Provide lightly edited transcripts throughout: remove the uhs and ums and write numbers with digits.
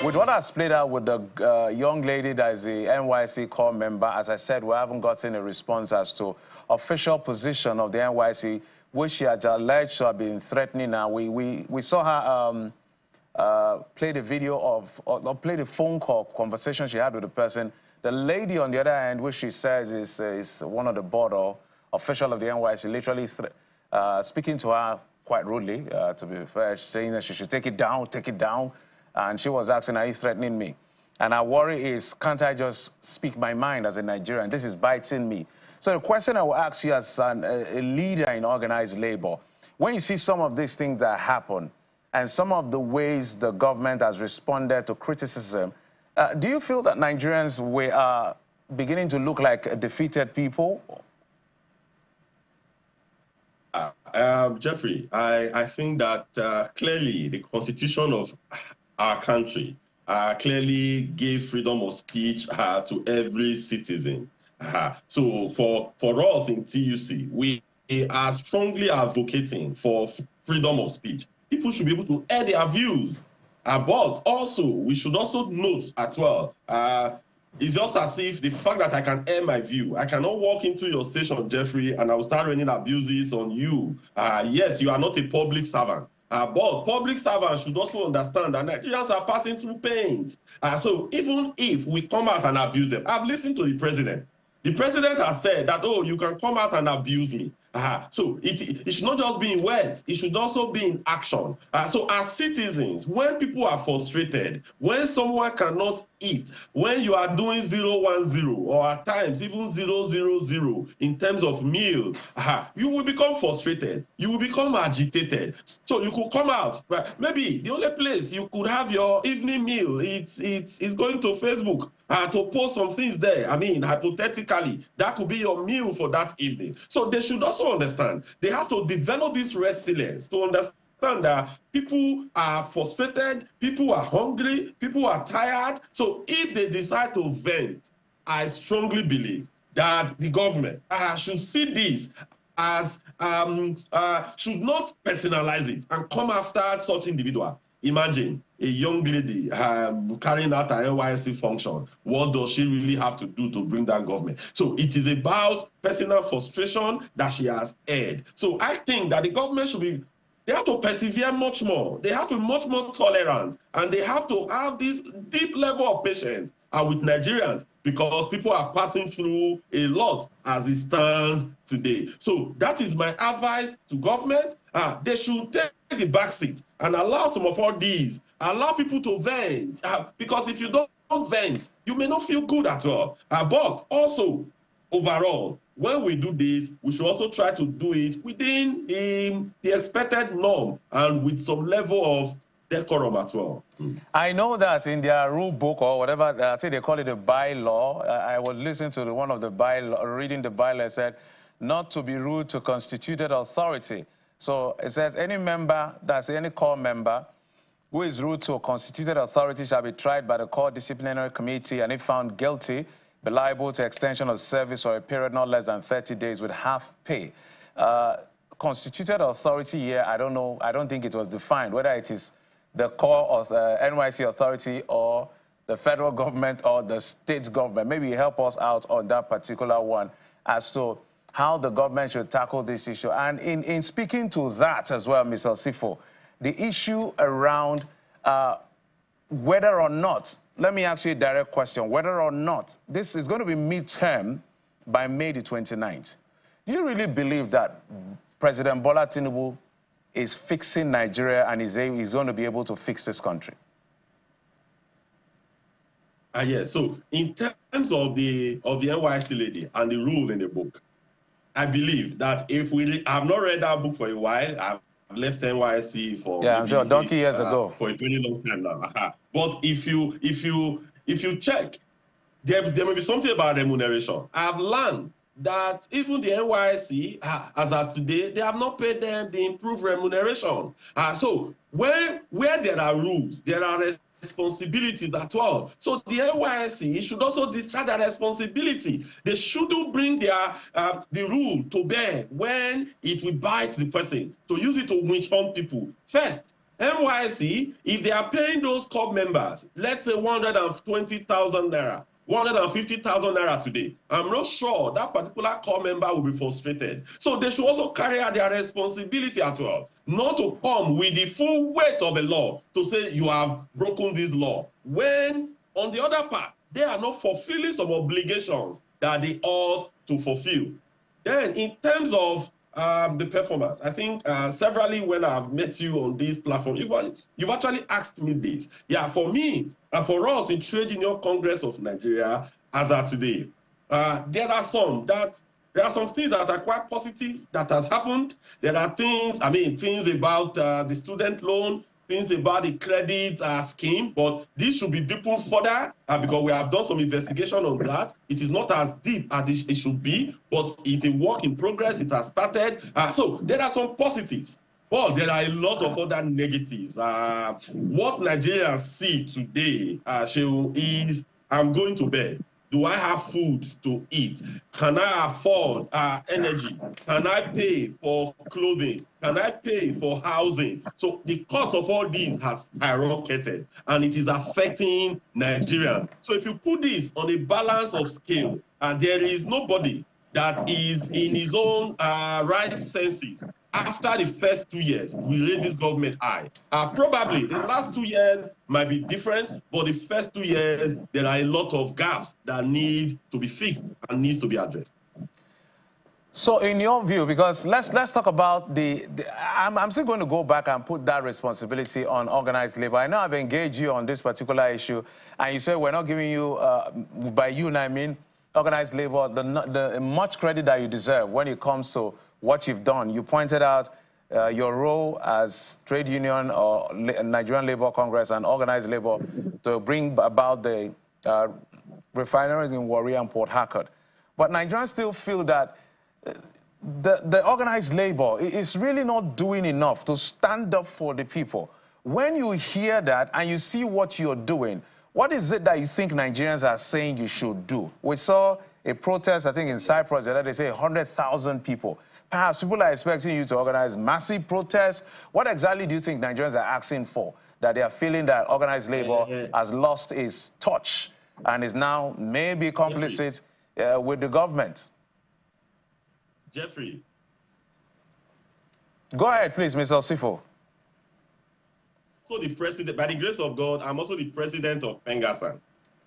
With what has played out with the young lady that is the NYC core member, as I said, we haven't gotten a response as to official position of the NYC, which she has alleged to have been threatening her. We saw her play the video of, or play the phone call conversation she had with the person. The lady on the other hand, which she says is one of the board or official of the NYC, literally speaking to her quite rudely, to be fair, saying that she should take it down, take it down. And she was asking, are you threatening me? And our worry is, can't I just speak my mind as a Nigerian? This is biting me. So the question I will ask you as a leader in organized labor, when you see some of these things that happen and some of the ways the government has responded to criticism, do you feel that Nigerians are beginning to look like defeated people? Jeffrey, I think that clearly the constitution of our country clearly gave freedom of speech to every citizen. So for us in TUC, we are strongly advocating for freedom of speech. People should be able to air their views, but also we should also note as well, it's just as if the fact that I can air my view, I cannot walk into your station, Jeffrey, and I will start raining abuses on you. Yes, you are not a public servant. But public servants should also understand that Nigerians are passing through pain. So even if we come out and abuse them, I've listened to the president. The president has said that, oh, you can come out and abuse me. So it should not just be in words, it should also be in action. So as citizens, when people are frustrated, when someone cannot eat, when you are doing 010 or at times even 000 in terms of meal, you will become frustrated, you will become agitated. So you could come out, right? Maybe the only place you could have your evening meal, it's going to Facebook to post some things there. I mean, hypothetically, that could be your meal for that evening. So they should also understand, they have to develop this resilience to understand that people are frustrated, people are hungry, people are tired. So if they decide to vent, I strongly believe that the government should see this as, should not personalize it and come after such individual. Imagine a young lady carrying out her NYC function. What does she really have to do to bring that government? So it is about personal frustration that she has aired. So I think that the government should be, they have to persevere much more. They have to be much more tolerant, and they have to have this deep level of patience with Nigerians, because people are passing through a lot as it stands today. So that is my advice to government. They should take the back seat and allow some of all these, allow people to vent, because if you don't vent, you may not feel good at all. But also, overall, when we do this, we should also try to do it within the expected norm and with some level of decorum as well. I know that in their rule book or whatever, I think they call it a bylaw. I was listening to one of the bylaw, reading the bylaw, said not to be rude to constituted authority. So it says any member, that's any core member, who is rude to a constituted authority shall be tried by the core disciplinary committee, and if found guilty, be liable to extension of service for a period not less than 30 days with half pay. Constituted authority here, I don't know, I don't think it was defined, whether it is the core of the NYC authority or the federal government or the state government. Maybe help us out on that particular one as to how the government should tackle this issue. And in speaking to that as well, Mr. Sifo, the issue around whether or not, let me ask you a direct question, whether or not this is going to be midterm by May the 29th. Do you really believe that President Bola Tinubu is fixing Nigeria and is going to be able to fix this country? Yes. So in terms of the NYC lady and the rule in the book, I believe that if we have not read that book for a while, I've left NYC for I'm sure donkey years ago, for a very long time now. But if you check, there may be something about remuneration. I've learned that even the NYC, as of today, they have not paid them the improved remuneration. So where there are rules, there are responsibilities as well. So the NYC should also discharge that responsibility. They shouldn't bring their the rule to bear when it will bite the person, to use it to winch on people. First, NYSC, if they are paying those corps members, let's say 120,000 naira, 150,000 naira today, I'm not sure that particular corps member will be frustrated. So they should also carry out their responsibility as well, not to come with the full weight of the law to say you have broken this law, when on the other part, they are not fulfilling some obligations that they ought to fulfill. Then in terms of the performance, I think severally when I've met you on this platform, you've actually asked me this. Yeah, for me and for us in Trade Union Congress of Nigeria, as of today, there are some things that are quite positive that has happened. There are things, things about the student loan, things about the credit scheme, but this should be deepened further because we have done some investigation on that. It is not as deep as it should be, but it's a work in progress. It has started. So there are some positives, but there are a lot of other negatives. What Nigerians see today, is I'm going to bed. Do I have food to eat? Can I afford energy? Can I pay for clothing? Can I pay for housing? So the cost of all these has skyrocketed, and it is affecting Nigerians. So if you put this on a balance of scale, there is nobody that is in his own right senses after the first 2 years, we rate this government high. Probably the last 2 years might be different, but the first 2 years, there are a lot of gaps that need to be fixed and needs to be addressed. So in your view, because let's talk about I'm still going to go back and put that responsibility on organized labor. I know I've engaged you on this particular issue, and you say we're not giving you, by you and I mean organized labor, the much credit that you deserve when it comes to what you've done. You pointed out your role as trade union or Nigerian Labour Congress and organized labor to bring about the refineries in Warri and Port Harcourt. But Nigerians still feel that the organized labor is really not doing enough to stand up for the people. When you hear that and you see what you're doing, what is it that you think Nigerians are saying you should do? We saw a protest, I think, in Cyprus, that they say 100,000 people. Perhaps people are expecting you to organize massive protests. What exactly do you think Nigerians are asking for? That they are feeling that organized labor has lost its touch and is now maybe complicit with the government? Jeffrey. Go ahead, please, Mr. Osifo. So the president, by the grace of God, I'm also the president of Pengasan.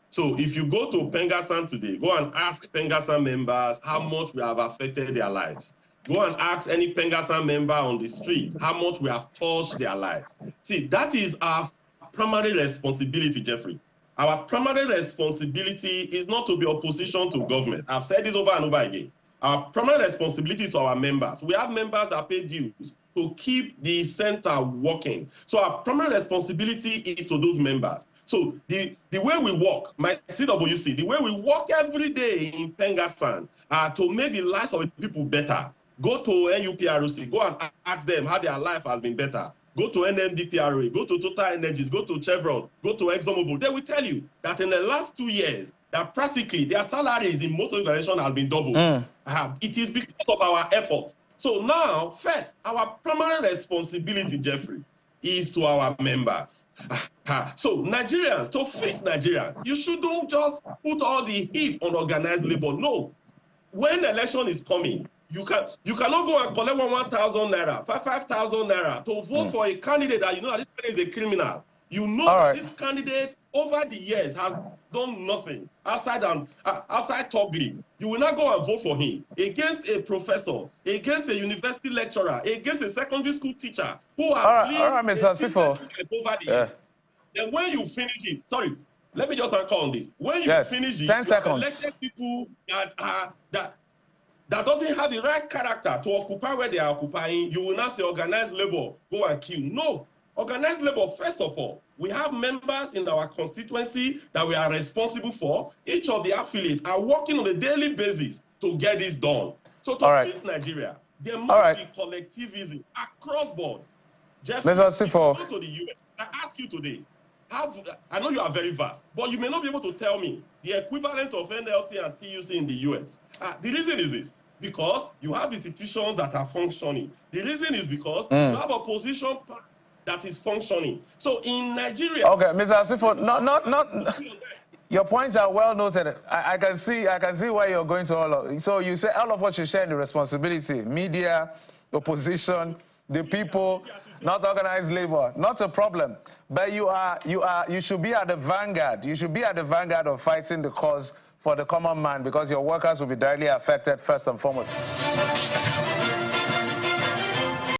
So if you go to Pengasan today, go and ask Pengasan members how much we have affected their lives. Go and ask any Pengasan member on the street how much we have touched their lives. See, that is our primary responsibility, Jeffrey. Our primary responsibility is not to be opposition to government. I've said this over and over again. Our primary responsibility is to our members. We have members that pay dues to keep the center working. So our primary responsibility is to those members. So the way we work, my CWC, the way we work every day in Pengasan to make the lives of the people better. Go to NUPROC, go and ask them how their life has been better. Go to NMDPRA, go to Total Energies, go to Chevron, go to ExxonMobil. They will tell you that in the last 2 years, that practically their salaries in most organizations has been doubled. It is because of our effort. So now, first, our primary responsibility, Jeffrey, is to our members. So Nigerians, to fix Nigerians, you shouldn't just put all the heat on organized labor. No. When election is coming, you cannot go and collect 1,000 naira, 5,000 naira to vote for a candidate that you know that this candidate is a criminal. You know that this candidate over the years has done nothing outside talking. You will not go and vote for him against a professor, against a university lecturer, against a secondary school teacher who has lived over the years. Then when you finish it, sorry, let me just answer on this. When you finish it, 10 seconds. Elected people that doesn't have the right character to occupy where they are occupying, you will not say organized labor, go and kill. No. Organized labor, first of all, we have members in our constituency that we are responsible for. Each of the affiliates are working on a daily basis to get this done. So to fix Nigeria, there must be collectivism across board. Jeffrey, if you go to the US, I ask you today, I know you are very vast, but you may not be able to tell me the equivalent of NLC and TUC in the US. The reason is this. Because you have institutions that are functioning. The reason is because you have opposition parties that is functioning. So in Nigeria... Okay, Mr. Asifo, not... Your points are well noted. I can see where you're going to all of. So you say all of us should share the responsibility. Media, opposition, the people, not organized labor. Not a problem. But you should be at the vanguard. You should be at the vanguard of fighting the cause for the common man, because your workers will be directly affected first and foremost.